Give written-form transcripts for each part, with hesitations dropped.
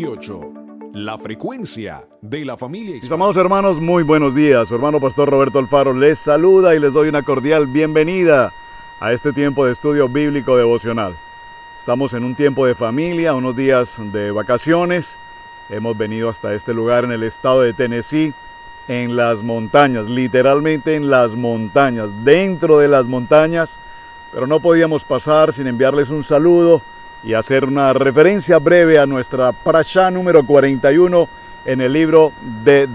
28. La frecuencia de la familia. Mis amados hermanos, muy buenos días. Su hermano Pastor Roberto Alfaro les saluda y les doy una cordial bienvenida a este tiempo de estudio bíblico devocional. Estamos en un tiempo de familia, unos días de vacaciones. Hemos venido hasta este lugar en el estado de Tennessee, en las montañas, literalmente en las montañas, dentro de las montañas, pero no podíamos pasar sin enviarles un saludo y hacer una referencia breve a nuestra parashá número 41 en el libro de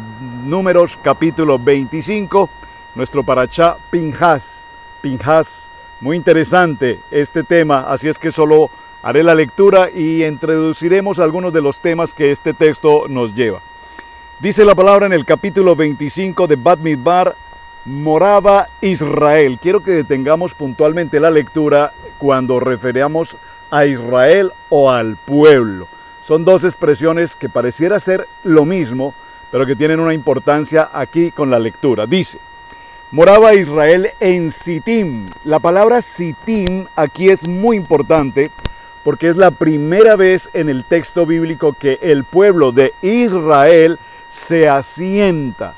Números, capítulo 25, nuestro parashá Pinhas. Pinhas, muy interesante este tema, así es que solo haré la lectura y introduciremos algunos de los temas que este texto nos lleva. Dice la palabra en el capítulo 25 de Bamidbar, moraba Israel. Quiero que detengamos puntualmente la lectura cuando referamos a Israel o al pueblo. Son dos expresiones que pareciera ser lo mismo, pero que tienen una importancia aquí con la lectura. Dice, moraba Israel en Sittim. La palabra Sittim aquí es muy importante porque es la primera vez en el texto bíblico que el pueblo de Israel se asienta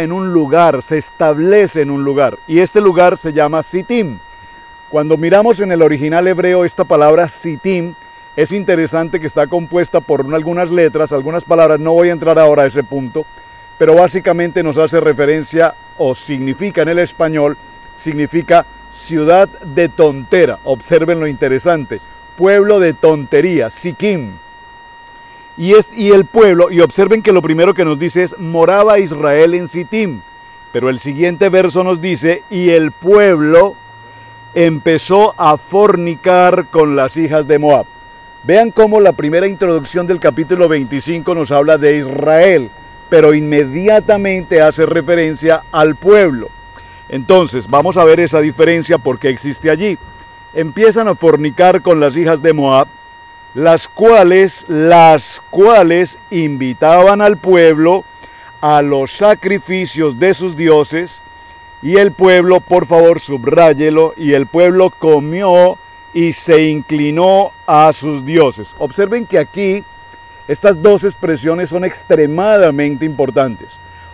en un lugar, se establece en un lugar, y este lugar se llama Sittim. Cuando miramos en el original hebreo esta palabra Sittim, es interesante que está compuesta por algunas letras, algunas palabras, no voy a entrar ahora a ese punto, pero básicamente nos hace referencia o significa en el español, significa ciudad de tontera. Observen lo interesante, pueblo de tontería, Siquim. Y el pueblo, y observen que lo primero que nos dice es, moraba Israel en Sittim, pero el siguiente verso nos dice, y el pueblo empezó a fornicar con las hijas de Moab. Vean cómo la primera introducción del capítulo 25 nos habla de Israel, pero inmediatamente hace referencia al pueblo. Entonces, vamos a ver esa diferencia porque existe allí. Empiezan a fornicar con las hijas de Moab, las cuales invitaban al pueblo a los sacrificios de sus dioses, y el pueblo, por favor, subráyelo, y el pueblo comió y se inclinó a sus dioses. Observen que aquí estas dos expresiones son extremadamente importantes.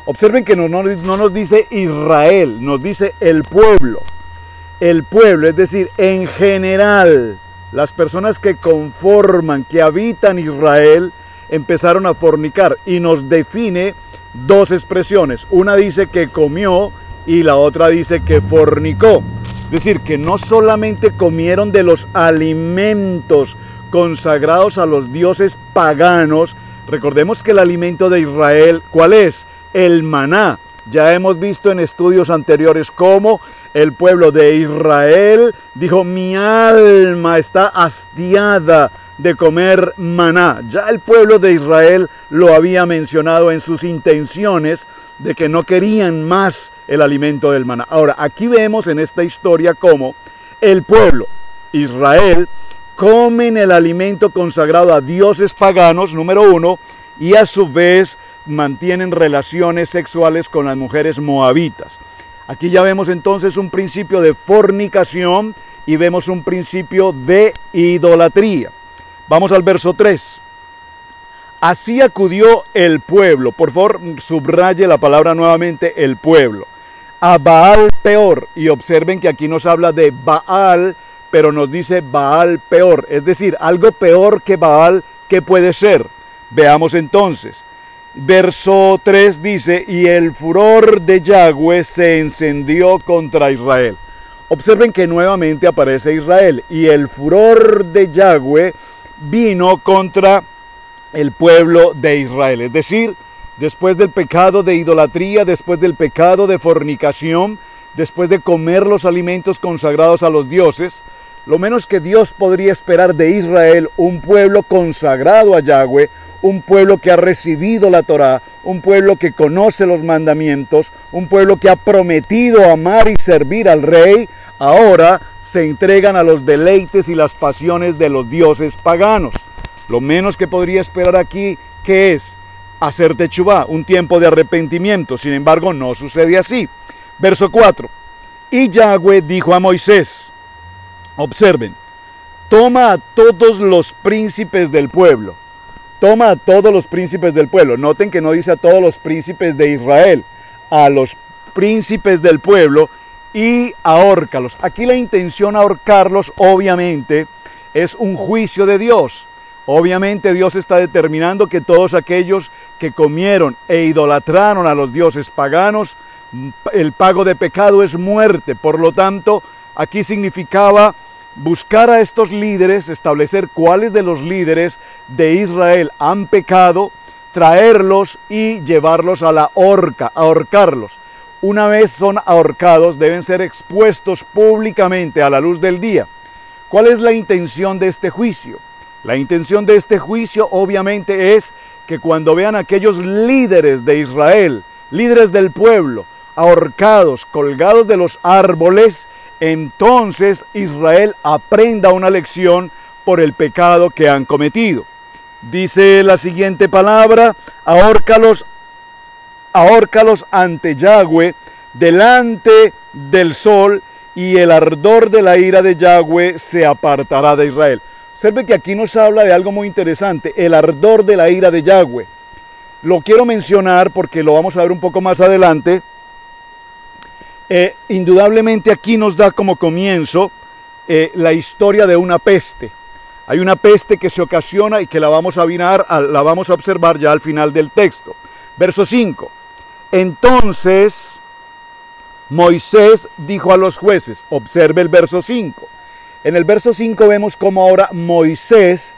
Observen que no nos dice Israel, nos dice el pueblo. El pueblo, es decir, en general, las personas que conforman, que habitan Israel, empezaron a fornicar, y nos define dos expresiones. Una dice que comió y la otra dice que fornicó. Es decir, que no solamente comieron de los alimentos consagrados a los dioses paganos. Recordemos que el alimento de Israel, ¿cuál es? El maná. Ya hemos visto en estudios anteriores cómo el pueblo de Israel dijo, mi alma está hastiada de comer maná. Ya el pueblo de Israel lo había mencionado en sus intenciones de que no querían más el alimento del maná. Ahora, aquí vemos en esta historia cómo el pueblo, Israel, comen el alimento consagrado a dioses paganos, número uno, y a su vez mantienen relaciones sexuales con las mujeres moabitas. Aquí ya vemos entonces un principio de fornicación y vemos un principio de idolatría. Vamos al verso 3. Así acudió el pueblo, por favor subraye la palabra nuevamente, el pueblo, a Baal Peor, y observen que aquí nos habla de Baal, pero nos dice Baal Peor, es decir, algo peor que Baal, ¿qué puede ser? Veamos entonces. Verso 3 dice, y el furor de Yahweh se encendió contra Israel. Observen que nuevamente aparece Israel, y el furor de Yahweh vino contra el pueblo de Israel. Es decir, después del pecado de idolatría, después del pecado de fornicación, después de comer los alimentos consagrados a los dioses, lo menos que Dios podría esperar de Israel, un pueblo consagrado a Yahweh, un pueblo que ha recibido la Torá, un pueblo que conoce los mandamientos, un pueblo que ha prometido amar y servir al rey, ahora se entregan a los deleites y las pasiones de los dioses paganos. Lo menos que podría esperar aquí, ¿qué es? Hacer techubá, un tiempo de arrepentimiento. Sin embargo, no sucede así. Verso 4. Y Yahweh dijo a Moisés, observen, toma a todos los príncipes del pueblo, toma a todos los príncipes del pueblo. Noten que no dice a todos los príncipes de Israel, a los príncipes del pueblo, y ahórcalos. Aquí la intención ahorcarlos obviamente es un juicio de Dios. Obviamente Dios está determinando que todos aquellos que comieron e idolatraron a los dioses paganos, el pago de pecado es muerte. Por lo tanto, aquí significaba buscar a estos líderes, establecer cuáles de los líderes de Israel han pecado, traerlos y llevarlos a la horca, ahorcarlos. Una vez son ahorcados, deben ser expuestos públicamente a la luz del día. ¿Cuál es la intención de este juicio? La intención de este juicio obviamente es que cuando vean a aquellos líderes de Israel, líderes del pueblo, ahorcados, colgados de los árboles, entonces Israel aprenda una lección por el pecado que han cometido. Dice la siguiente palabra: ahórcalos ante Yahweh, delante del sol, y el ardor de la ira de Yahweh se apartará de Israel. Observe que aquí nos habla de algo muy interesante, el ardor de la ira de Yahweh. Lo quiero mencionar porque lo vamos a ver un poco más adelante. Indudablemente aquí nos da como comienzo la historia de una peste. Hay una peste que se ocasiona y que la vamos a observar ya al final del texto. Verso 5. Entonces Moisés dijo a los jueces, observe el verso 5. En el verso 5 vemos cómo ahora Moisés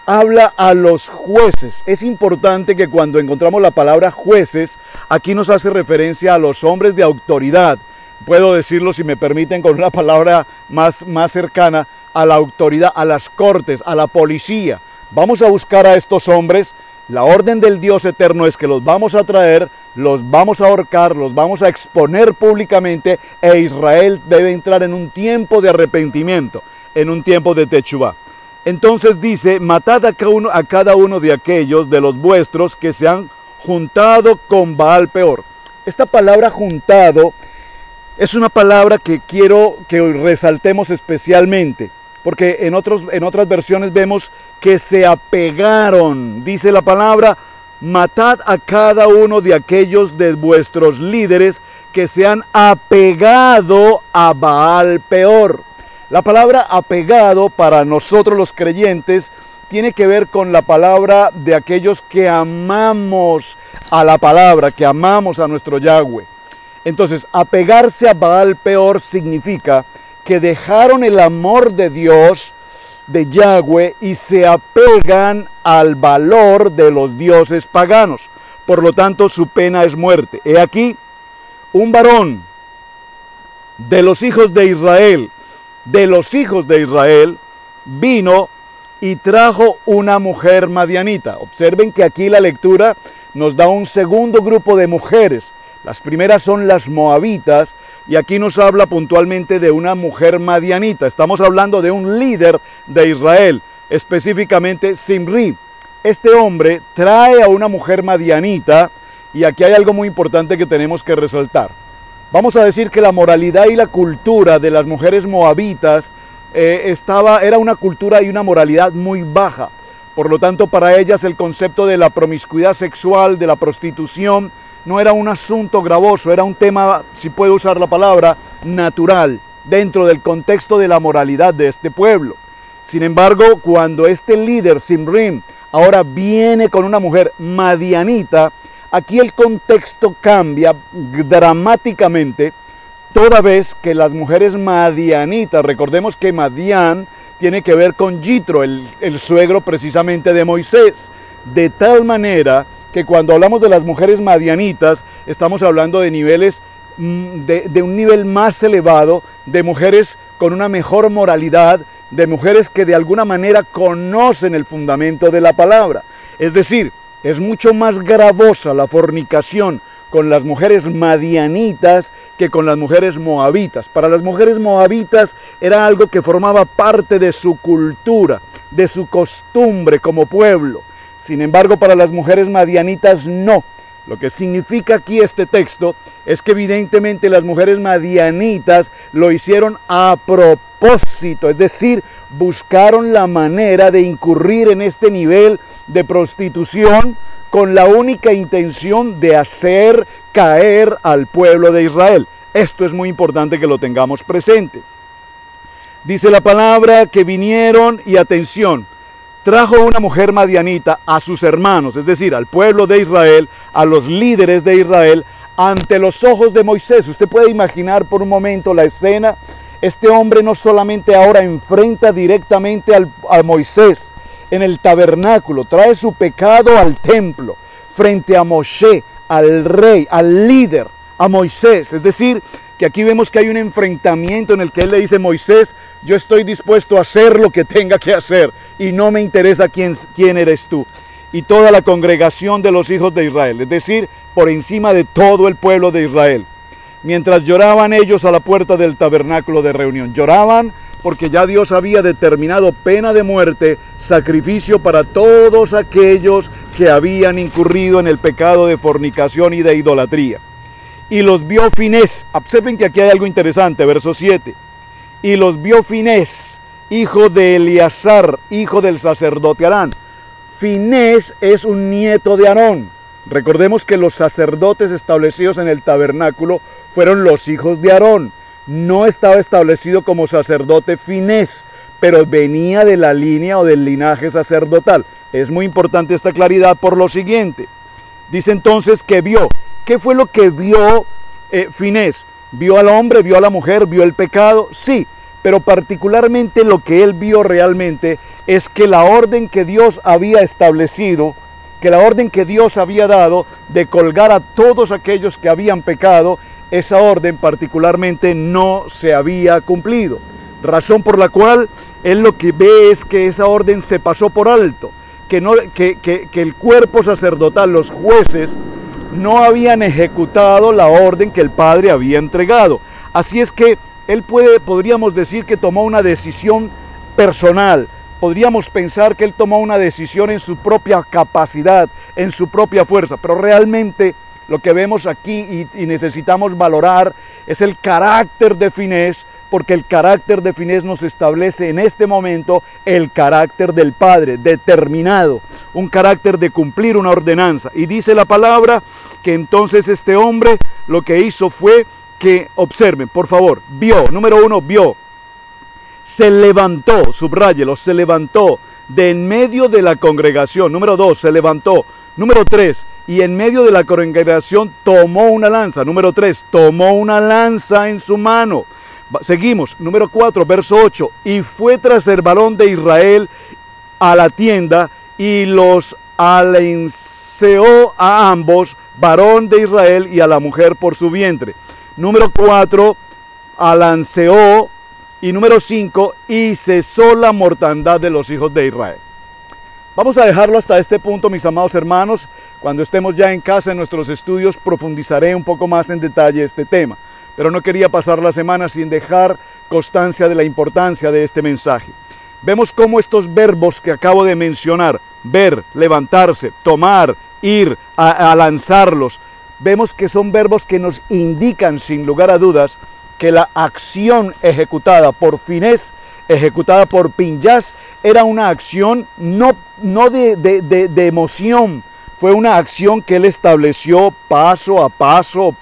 habla a los jueces. Es importante que cuando encontramos la palabra jueces, aquí nos hace referencia a los hombres de autoridad. Puedo decirlo, si me permiten, con una palabra más cercana, a la autoridad, a las cortes, a la policía. Vamos a buscar a estos hombres. La orden del Dios eterno es que los vamos a traer, los vamos a ahorcar, los vamos a exponer públicamente, e Israel debe entrar en un tiempo de arrepentimiento, en un tiempo de techubá. Entonces dice: matad a cada uno de aquellos de los vuestros que se han juntado con Baal Peor. Esta palabra juntado es una palabra que quiero que resaltemos especialmente, porque en otras versiones vemos que se apegaron. Dice la palabra: matad a cada uno de aquellos de vuestros líderes que se han apegado a Baal Peor. La palabra apegado para nosotros los creyentes tiene que ver con la palabra de aquellos que amamos a la palabra, que amamos a nuestro Yahweh. Entonces, apegarse a Baal Peor significa que dejaron el amor de Dios, de Yahweh, y se apegan al valor de los dioses paganos. Por lo tanto, su pena es muerte. He aquí, un varón de los hijos de Israel, vino y trajo una mujer madianita. Observen que aquí la lectura nos da un segundo grupo de mujeres. Las primeras son las moabitas, y aquí nos habla puntualmente de una mujer madianita. Estamos hablando de un líder de Israel, específicamente Zimri. Este hombre trae a una mujer madianita, y aquí hay algo muy importante que tenemos que resaltar. Vamos a decir que la moralidad y la cultura de las mujeres moabitas era una cultura y una moralidad muy baja. Por lo tanto, para ellas el concepto de la promiscuidad sexual, de la prostitución, no era un asunto gravoso, era un tema, si puedo usar la palabra, natural, dentro del contexto de la moralidad de este pueblo. Sin embargo, cuando este líder, Zimri, ahora viene con una mujer madianita, aquí el contexto cambia dramáticamente, toda vez que las mujeres madianitas, recordemos que Madián tiene que ver con Yitro, el suegro precisamente de Moisés, de tal manera que cuando hablamos de las mujeres madianitas, estamos hablando de niveles, de un nivel más elevado, de mujeres con una mejor moralidad, de mujeres que de alguna manera conocen el fundamento de la palabra. Es decir, es mucho más gravosa la fornicación con las mujeres madianitas que con las mujeres moabitas. Para las mujeres moabitas era algo que formaba parte de su cultura, de su costumbre como pueblo. Sin embargo, para las mujeres madianitas no. Lo que significa aquí este texto es que evidentemente las mujeres madianitas lo hicieron a propósito, es decir, buscaron la manera de incurrir en este nivel de prostitución con la única intención de hacer caer al pueblo de Israel. Esto es muy importante que lo tengamos presente. Dice la palabra que vinieron y atención, trajo una mujer madianita a sus hermanos, es decir, al pueblo de Israel, a los líderes de Israel, ante los ojos de Moisés. Usted puede imaginar por un momento la escena. Este hombre no solamente ahora enfrenta directamente a Moisés en el tabernáculo, trae su pecado al templo, frente a Moshe, al rey, al líder, a Moisés. Es decir, que aquí vemos que hay un enfrentamiento en el que él le dice: Moisés, yo estoy dispuesto a hacer lo que tenga que hacer y no me interesa quién eres tú. Y toda la congregación de los hijos de Israel, es decir, por encima de todo el pueblo de Israel, mientras lloraban ellos a la puerta del tabernáculo de reunión. Lloraban porque ya Dios había determinado pena de muerte, sacrificio para todos aquellos que habían incurrido en el pecado de fornicación y de idolatría. Y los vio Finés. Observen que aquí hay algo interesante, verso 7. Y los vio Finés, hijo de Eleazar, hijo del sacerdote Aarón. Finés es un nieto de Aarón. Recordemos que los sacerdotes establecidos en el tabernáculo fueron los hijos de Aarón. No estaba establecido como sacerdote Finés, pero venía de la línea o del linaje sacerdotal. Es muy importante esta claridad por lo siguiente. Dice entonces que vio. ¿Qué fue lo que vio Finés? ¿Vio al hombre, vio a la mujer, vio el pecado? Sí, pero particularmente lo que él vio realmente es que la orden que Dios había establecido, que la orden que Dios había dado de colgar a todos aquellos que habían pecado, esa orden particularmente no se había cumplido. Razón por la cual él lo que ve es que esa orden se pasó por alto, que el cuerpo sacerdotal, los jueces, no habían ejecutado la orden que el Padre había entregado. Así es que él podríamos decir que tomó una decisión personal. Podríamos pensar que él tomó una decisión en su propia capacidad, en su propia fuerza, pero realmente lo que vemos aquí y necesitamos valorar es el carácter de Finés, porque el carácter de Finés nos establece en este momento el carácter del Padre, determinado, un carácter de cumplir una ordenanza. Y dice la palabra que entonces este hombre lo que hizo fue que, observen, por favor, vio, número 1, vio, se levantó, subráyelo, se levantó de en medio de la congregación. Número 2, se levantó. Número 3, y en medio de la congregación tomó una lanza. Número 3, tomó una lanza en su mano. Seguimos, número 4, verso 8, y fue tras el varón de Israel a la tienda y los alanceó a ambos, varón de Israel y a la mujer por su vientre. Número 4, alanceó. Y número 5, y cesó la mortandad de los hijos de Israel. Vamos a dejarlo hasta este punto, mis amados hermanos. Cuando estemos ya en casa en nuestros estudios, profundizaré un poco más en detalle este tema. Pero no quería pasar la semana sin dejar constancia de la importancia de este mensaje. Vemos cómo estos verbos que acabo de mencionar, ver, levantarse, tomar, ir, a lanzarlos, vemos que son verbos que nos indican sin lugar a dudas que la acción ejecutada por Finés, ejecutada por Pinjas, era una acción no de emoción, fue una acción que él estableció paso a paso,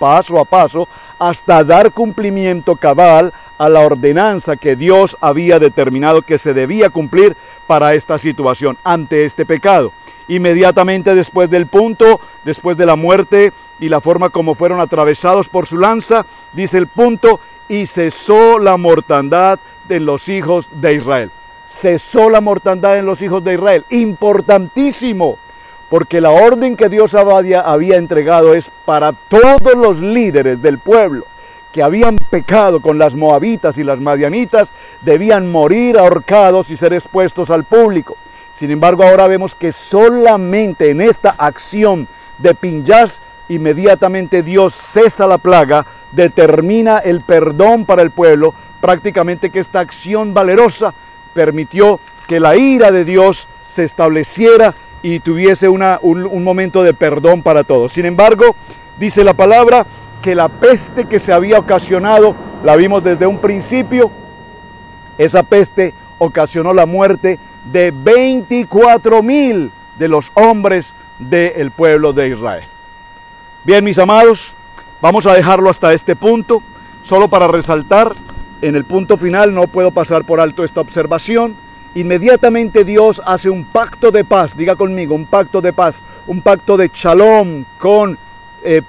hasta dar cumplimiento cabal a la ordenanza que Dios había determinado que se debía cumplir para esta situación, ante este pecado. Inmediatamente después del punto, después de la muerte y la forma como fueron atravesados por su lanza, dice el punto, y cesó la mortandad de los hijos de Israel. Cesó la mortandad en los hijos de Israel. Importantísimo, porque la orden que Dios había entregado es para todos los líderes del pueblo que habían pecado con las moabitas y las madianitas, debían morir ahorcados y ser expuestos al público. Sin embargo, ahora vemos que solamente en esta acción de Pinjas, inmediatamente Dios cesa la plaga, determina el perdón para el pueblo, prácticamente que esta acción valerosa permitió que la ira de Dios se estableciera y tuviese un momento de perdón para todos. Sin embargo, dice la palabra que la peste que se había ocasionado, la vimos desde un principio, esa peste ocasionó la muerte de 24,000 de los hombres del pueblo de Israel. Bien, mis amados, vamos a dejarlo hasta este punto, solo para resaltar, en el punto final no puedo pasar por alto esta observación. Inmediatamente Dios hace un pacto de paz, diga conmigo, un pacto de paz, un pacto de shalom con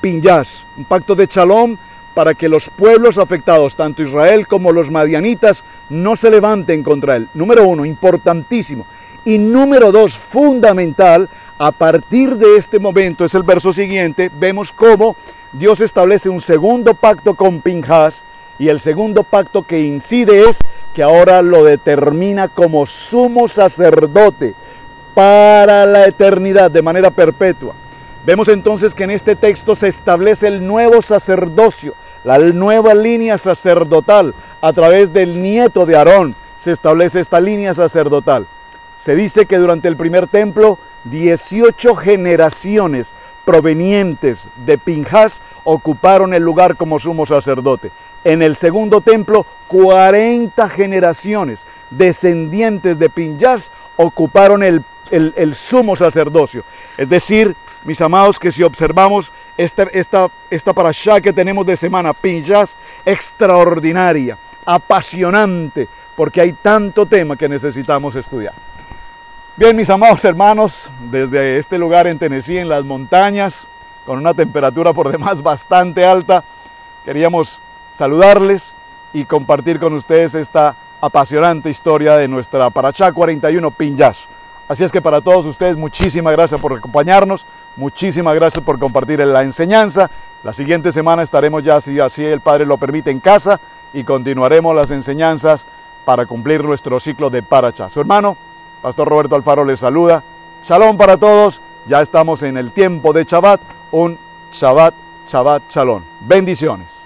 Pinhas, un pacto de shalom para que los pueblos afectados, tanto Israel como los madianitas, no se levanten contra él. Número uno, importantísimo. Y número dos, fundamental, a partir de este momento, es el verso siguiente, vemos cómo Dios establece un segundo pacto con Pinhas, y el segundo pacto que incide es que ahora lo determina como sumo sacerdote para la eternidad, de manera perpetua. Vemos entonces que en este texto se establece el nuevo sacerdocio, la nueva línea sacerdotal. A través del nieto de Aarón se establece esta línea sacerdotal. Se dice que durante el primer templo, 18 generaciones provenientes de Pinhas ocuparon el lugar como sumo sacerdote. En el segundo templo, 40 generaciones descendientes de Pinhas ocuparon el sumo sacerdocio. Es decir, mis amados, que si observamos esta parashá que tenemos de semana, Pinhas, extraordinaria, apasionante, porque hay tanto tema que necesitamos estudiar. Bien, mis amados hermanos, desde este lugar en Tennessee, en las montañas, con una temperatura por demás bastante alta, queríamos saludarles y compartir con ustedes esta apasionante historia de nuestra Parashá 41, Pinhas. Así es que para todos ustedes, muchísimas gracias por acompañarnos, muchísimas gracias por compartir la enseñanza. La siguiente semana estaremos ya, si así el Padre lo permite, en casa y continuaremos las enseñanzas para cumplir nuestro ciclo de Parashá. Su hermano, Pastor Roberto Alfaro, les saluda. Shalom para todos, ya estamos en el tiempo de Shabbat, un Shabbat, Shabbat, Shalom. Bendiciones.